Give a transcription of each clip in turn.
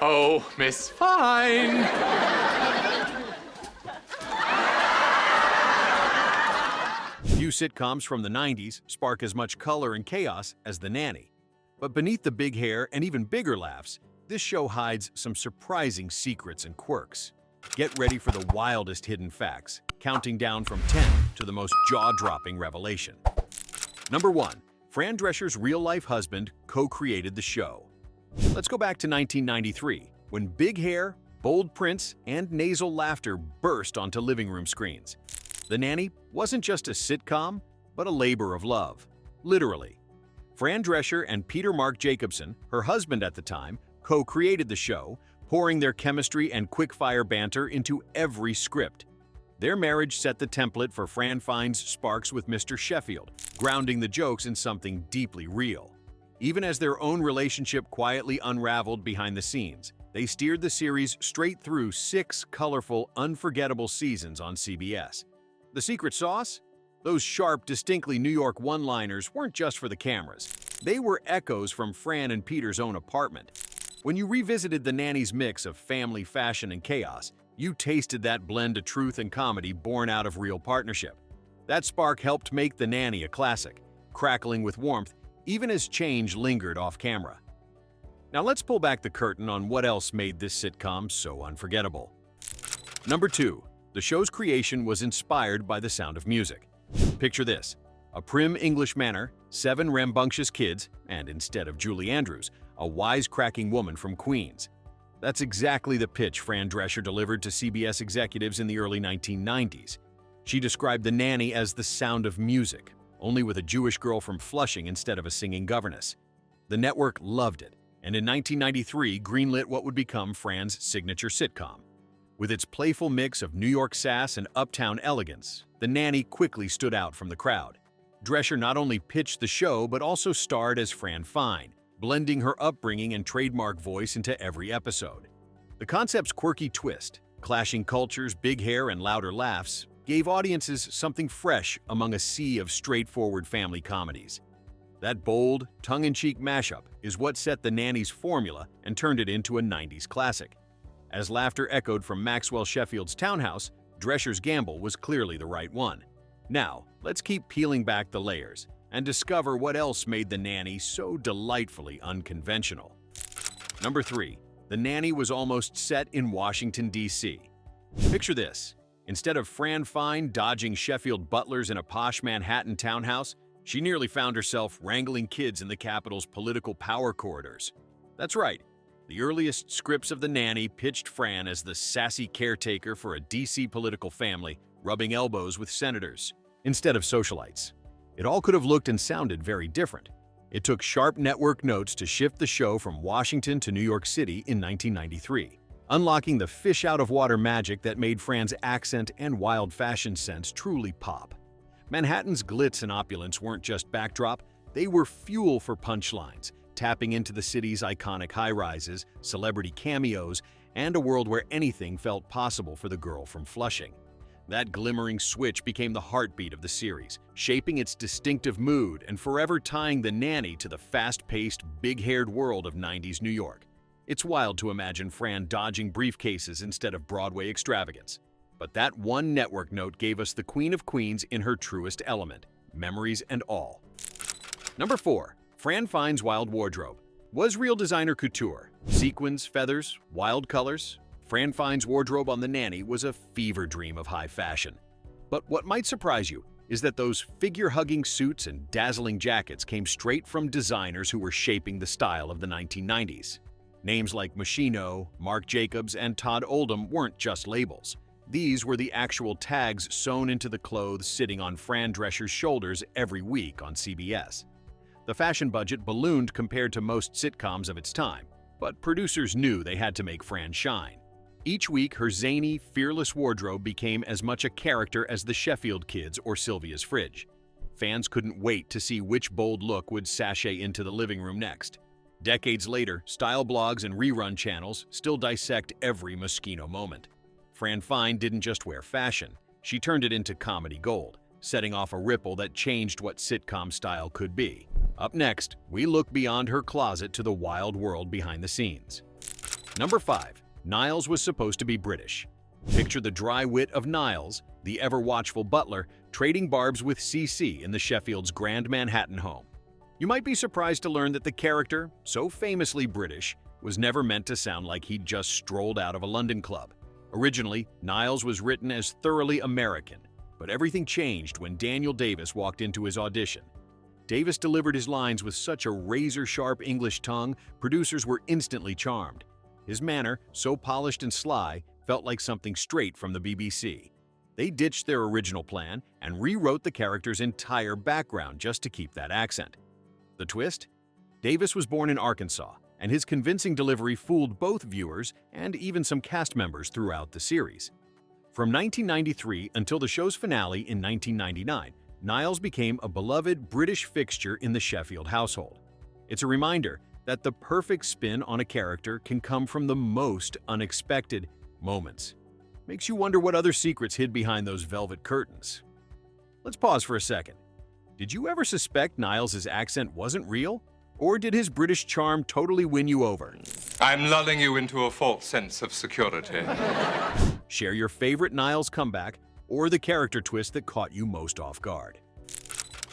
Oh, Miss Fine. Few sitcoms from the 90s spark as much color and chaos as The Nanny. But beneath the big hair and even bigger laughs, this show hides some surprising secrets and quirks. Get ready for the wildest hidden facts, counting down from 10 to the most jaw-dropping revelation. Number 1. Fran Drescher's real-life husband co-created the show. Let's go back to 1993, when big hair, bold prints, and nasal laughter burst onto living room screens. The Nanny wasn't just a sitcom, but a labor of love. Literally. Fran Drescher and Peter Mark Jacobson, her husband at the time, co-created the show, pouring their chemistry and quick-fire banter into every script. Their marriage set the template for Fran Fine's Sparks with Mr. Sheffield, grounding the jokes in something deeply real. Even as their own relationship quietly unraveled behind the scenes, they steered the series straight through 6 colorful, unforgettable seasons on CBS. The secret sauce? Those sharp, distinctly New York one-liners weren't just for the cameras. They were echoes from Fran and Peter's own apartment. When you revisited The Nanny's mix of family, fashion, and chaos, you tasted that blend of truth and comedy born out of real partnership. That spark helped make The Nanny a classic, crackling with warmth even as change lingered off-camera. Now let's pull back the curtain on what else made this sitcom so unforgettable. Number 2. The show's creation was inspired by the sound of music. Picture this: a prim English manor, 7 rambunctious kids, and instead of Julie Andrews, a wisecracking woman from Queens. That's exactly the pitch Fran Drescher delivered to CBS executives in the early 1990s. She described The Nanny as the sound of music, only with a Jewish girl from Flushing instead of a singing governess. The network loved it, and in 1993 greenlit what would become Fran's signature sitcom. With its playful mix of New York sass and uptown elegance, The Nanny quickly stood out from the crowd. Drescher not only pitched the show but also starred as Fran Fine, blending her upbringing and trademark voice into every episode. The concept's quirky twist, clashing cultures, big hair, and louder laughs, gave audiences something fresh among a sea of straightforward family comedies. That bold, tongue-in-cheek mashup is what set The Nanny's formula and turned it into a 90s classic. As laughter echoed from Maxwell Sheffield's townhouse, Drescher's gamble was clearly the right one. Now, let's keep peeling back the layers and discover what else made The Nanny so delightfully unconventional. Number 3. The Nanny was almost set in Washington, D.C. Picture this. Instead of Fran Fine dodging Sheffield butlers in a posh Manhattan townhouse, she nearly found herself wrangling kids in the capital's political power corridors. That's right. The earliest scripts of The Nanny pitched Fran as the sassy caretaker for a D.C. political family, rubbing elbows with senators instead of socialites. It all could have looked and sounded very different. It took sharp network notes to shift the show from Washington to New York City in 1993, unlocking the fish-out-of-water magic that made Fran's accent and wild fashion sense truly pop. Manhattan's glitz and opulence weren't just backdrop, they were fuel for punchlines, tapping into the city's iconic high-rises, celebrity cameos, and a world where anything felt possible for the girl from Flushing. That glimmering switch became the heartbeat of the series, shaping its distinctive mood and forever tying The Nanny to the fast-paced, big-haired world of 90s New York. It's wild to imagine Fran dodging briefcases instead of Broadway extravagance. But that one network note gave us the Queen of Queens in her truest element, memories and all. Number 4. Fran Fine's wild wardrobe. Was real designer couture. Sequins, feathers, wild colors. Fran Fine's wardrobe on The Nanny was a fever dream of high fashion. But what might surprise you is that those figure-hugging suits and dazzling jackets came straight from designers who were shaping the style of the 1990s. Names like Moschino, Marc Jacobs, and Todd Oldham weren't just labels. These were the actual tags sewn into the clothes sitting on Fran Drescher's shoulders every week on CBS. The fashion budget ballooned compared to most sitcoms of its time, but producers knew they had to make Fran shine. Each week, her zany, fearless wardrobe became as much a character as the Sheffield Kids or Sylvia's Fridge. Fans couldn't wait to see which bold look would sashay into the living room next. Decades later, style blogs and rerun channels still dissect every Moschino moment. Fran Fine didn't just wear fashion, she turned it into comedy gold, setting off a ripple that changed what sitcom style could be. Up next, we look beyond her closet to the wild world behind the scenes. Number 5. Niles was supposed to be British. Picture the dry wit of Niles, the ever-watchful butler, trading barbs with CC in the Sheffield's Grand Manhattan home. You might be surprised to learn that the character, so famously British, was never meant to sound like he'd just strolled out of a London club. Originally, Niles was written as thoroughly American, but everything changed when Daniel Davis walked into his audition. Davis delivered his lines with such a razor-sharp English tongue, producers were instantly charmed. His manner, so polished and sly, felt like something straight from the BBC. They ditched their original plan and rewrote the character's entire background just to keep that accent. The twist? Davis was born in Arkansas, and his convincing delivery fooled both viewers and even some cast members throughout the series. From 1993 until the show's finale in 1999, Niles became a beloved British fixture in the Sheffield household. It's a reminder that the perfect spin on a character can come from the most unexpected moments. Makes you wonder what other secrets hid behind those velvet curtains. Let's pause for a second. Did you ever suspect Niles' accent wasn't real? Or did his British charm totally win you over? I'm lulling you into a false sense of security. Share your favorite Niles comeback or the character twist that caught you most off guard.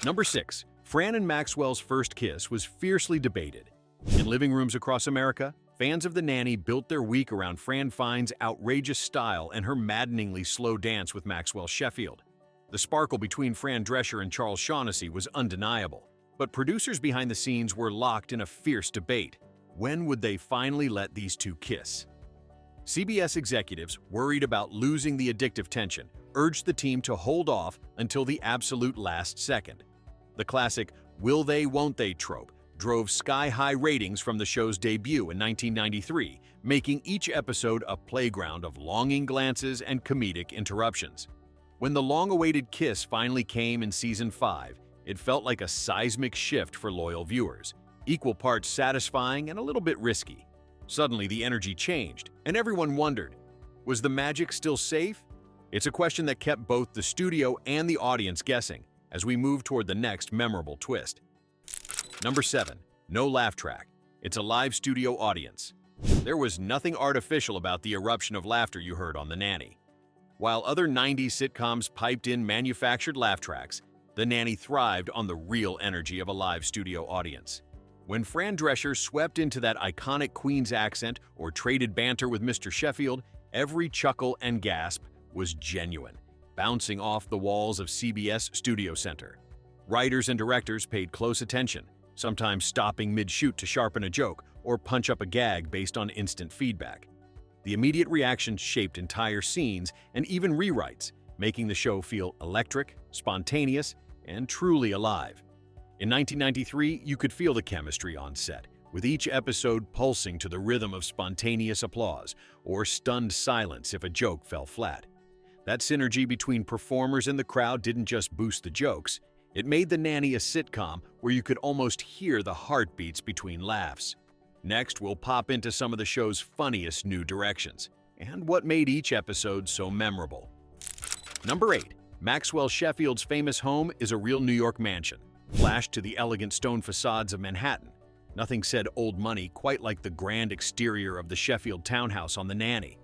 Number 6. Fran and Maxwell's first kiss was fiercely debated. In living rooms across America, fans of The Nanny built their week around Fran Fine's outrageous style and her maddeningly slow dance with Maxwell Sheffield. The sparkle between Fran Drescher and Charles Shaughnessy was undeniable, but producers behind the scenes were locked in a fierce debate. When would they finally let these two kiss? CBS executives, worried about losing the addictive tension, urged the team to hold off until the absolute last second. The classic "will they, won't they" trope drove sky-high ratings from the show's debut in 1993, making each episode a playground of longing glances and comedic interruptions. When the long-awaited kiss finally came in Season 5, it felt like a seismic shift for loyal viewers, equal parts satisfying and a little bit risky. Suddenly, the energy changed, and everyone wondered, was the magic still safe? It's a question that kept both the studio and the audience guessing as we move toward the next memorable twist. Number 7. No laugh track. It's a live studio audience. There was nothing artificial about the eruption of laughter you heard on The Nanny. While other 90s sitcoms piped in manufactured laugh tracks, The Nanny thrived on the real energy of a live studio audience. When Fran Drescher swept into that iconic Queen's accent or traded banter with Mr. Sheffield, every chuckle and gasp was genuine, bouncing off the walls of CBS Studio Center. Writers and directors paid close attention, sometimes stopping mid-shoot to sharpen a joke or punch up a gag based on instant feedback. The immediate reaction shaped entire scenes and even rewrites, making the show feel electric, spontaneous, and truly alive. In 1993, you could feel the chemistry on set, with each episode pulsing to the rhythm of spontaneous applause or stunned silence if a joke fell flat. That synergy between performers and the crowd didn't just boost the jokes, it made The Nanny a sitcom where you could almost hear the heartbeats between laughs. Next, we'll pop into some of the show's funniest new directions, and what made each episode so memorable. Number 8. Maxwell Sheffield's famous home is a real New York mansion, flashed to the elegant stone facades of Manhattan. Nothing said old money quite like the grand exterior of the Sheffield townhouse on The Nanny.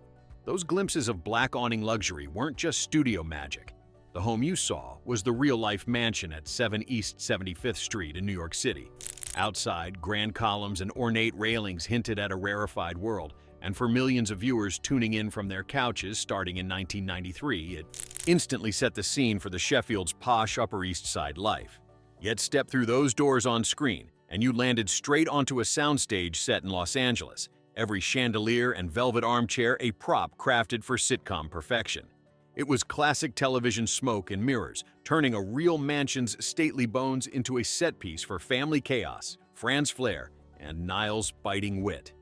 Those glimpses of black awning luxury weren't just studio magic. The home you saw was the real-life mansion at 7 East 75th Street in New York City. Outside, grand columns and ornate railings hinted at a rarefied world, and for millions of viewers tuning in from their couches starting in 1993, it instantly set the scene for the Sheffield's posh Upper East Side life. Yet step through those doors on screen, and you landed straight onto a soundstage set in Los Angeles, every chandelier and velvet armchair a prop crafted for sitcom perfection. It was classic television smoke and mirrors, turning a real mansion's stately bones into a set piece for family chaos, Fran's flair, and Niles' biting wit.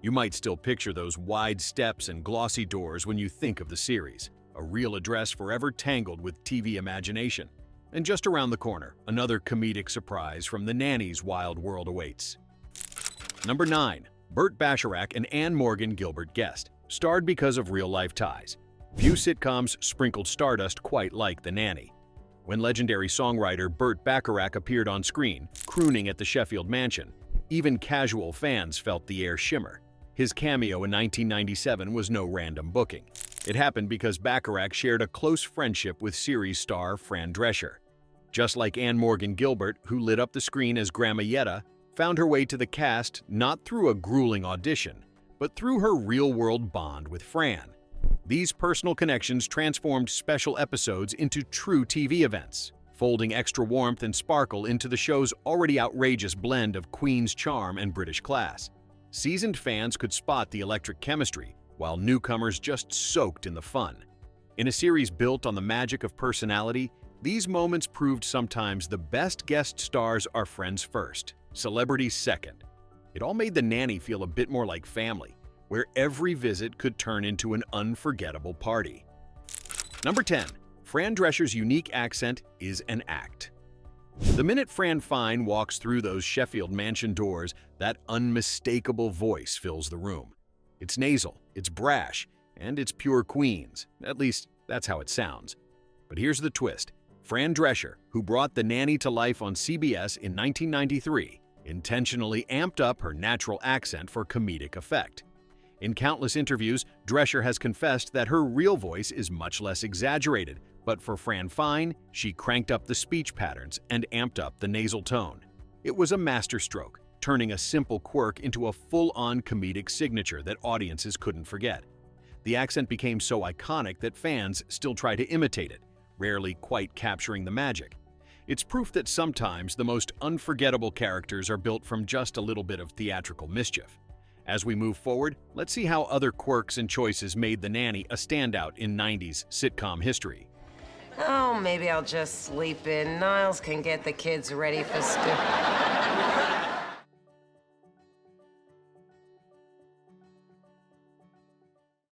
You might still picture those wide steps and glossy doors when you think of the series, a real address forever tangled with TV imagination. And just around the corner, another comedic surprise from The Nanny's wild world awaits. Number 9. Burt, Bacharach, and Anne Morgan Guilbert guest, starred because of real-life ties. Few sitcoms sprinkled stardust quite like The Nanny. When legendary songwriter Burt Bacharach appeared on screen, crooning at the Sheffield mansion, even casual fans felt the air shimmer. His cameo in 1997 was no random booking. It happened because Bacharach shared a close friendship with series star Fran Drescher. Just like Anne Morgan Guilbert, who lit up the screen as Grandma Yetta, found her way to the cast not through a grueling audition, but through her real-world bond with Fran. These personal connections transformed special episodes into true TV events, folding extra warmth and sparkle into the show's already outrageous blend of Queen's charm and British class. Seasoned fans could spot the electric chemistry, while newcomers just soaked in the fun. In a series built on the magic of personality, these moments proved sometimes the best guest stars are friends first, celebrities second. It all made The Nanny feel a bit more like family, where every visit could turn into an unforgettable party. Number 10. Fran Drescher's unique accent is an act. The minute Fran Fine walks through those Sheffield mansion doors, that unmistakable voice fills the room. It's nasal, it's brash, and it's pure Queens. At least, that's how it sounds. But here's the twist. Fran Drescher, who brought The Nanny to life on CBS in 1993, intentionally amped up her natural accent for comedic effect. In countless interviews, Drescher has confessed that her real voice is much less exaggerated, but for Fran Fine, she cranked up the speech patterns and amped up the nasal tone. It was a masterstroke, turning a simple quirk into a full-on comedic signature that audiences couldn't forget. The accent became so iconic that fans still try to imitate it, rarely quite capturing the magic. It's proof that sometimes the most unforgettable characters are built from just a little bit of theatrical mischief. As we move forward, let's see how other quirks and choices made The Nanny a standout in 90s sitcom history. Oh, maybe I'll just sleep in. Niles can get the kids ready for school.